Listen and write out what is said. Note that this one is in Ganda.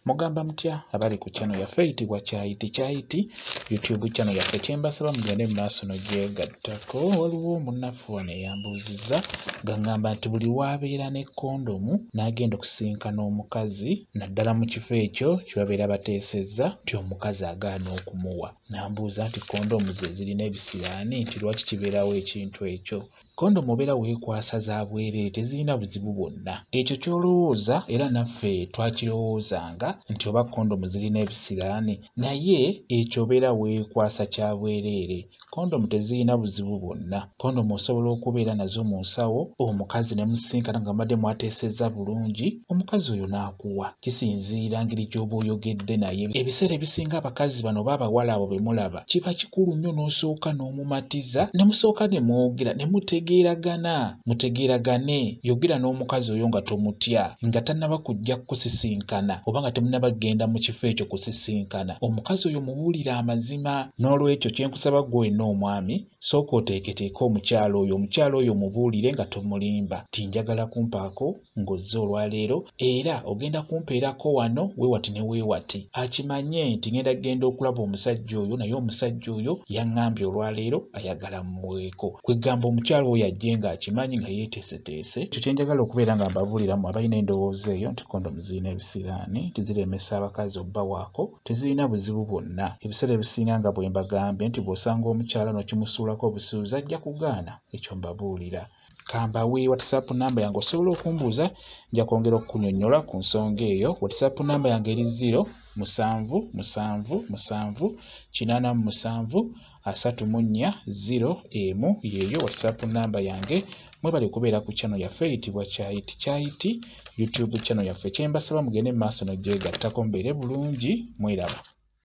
Mugamba mutya abali ku channel yaffe eyitibwa Kyayiti YouTube channel yaffe kyembasaba mugende mu maaso n'ogyegattako. Waliwo omunafu wano eyambuuzizza gangamba nti buli wabeera ne kondomu n'agenda okusinkana omukazi naddala mu kifo ekyo kye babeera bateesezza nti omukazi agaana okumuwa. Nambuuza nti kondomu ze Ezirina Bisirani nti lwaki kibeerawo ekintu ekyo? Kondomu obeera weekwasa za bwereere tezirina buzibu bwonna. Ekyo ky'olowooza era naffe twakirowoozanga nti oba kondomu zirina ebisiraani, naye ekyo obeera weekwasa kya bwereere. Kondomu tezirina buzibu bwonna. Kondomu osobola okubeera nazo mu nsawo, omukazi ne musinkana nga mbadde mwateesezza bulungi, omukazi oyo n'akuwa. Kisinziira ngeri gy'oba oyogedde naye. Ebiseera ebisinga abakazi bano oba abawala abo be mulaba kiba kikulu nnyo n'osooka n'omumatiza ne musooka ne mwogera ne mutegeeragane. Yogera n'omukazi oyo nga tomutya, nga tannaba kujja kusisinkana oba nga temunnaba genda mu kifo ekyo kusisinkana. Omukazi oyo mubuulira amazima. N'olwekyo kyenkusaba ggwe wenna omwami, sooka oteeketeeke omukyala oyo mubuulire nga tomulimba ti njagala kumpaako ng'ozze olwaleero era ogenda kumpeerako wano weewati ne weewati. Akimanye nti ngenda okulaba omusajja oyo, naye omusajja oyo yaŋŋambye olwaleero ayagala mmuweeko. Kwegamba omukyala oyo ajje ng'akimanyi nga yeeteeseteese. Ekyo kye njagala okubeera nga mbabuuliramu abalina endowooza eyo nti kondomu zirina ebisiraani, tiziremesa abakazi obbawaako, tezirina buzibu bwonna. Ebiseera ebisinga nga bwe mbagambye nti bw'osanga omukyala n'okimusuulako obusuuzi ajja kugaana. Ekyo mbabuulira. Kambawe WhatsApp namba yange osobola okumbuuza, nja kwongera okukunnyonnyola ku nsonga eyo. WhatsApp namba yange eri 0777873401 yeeyo WhatsApp namba yange. Mwebale kubeera ku channel yaffe eyitibwa Kyayiti YouTube channel yaffe. Kyembasaba mugende mu maaso n'ogyegattako mubeere bulungi. Mweraba.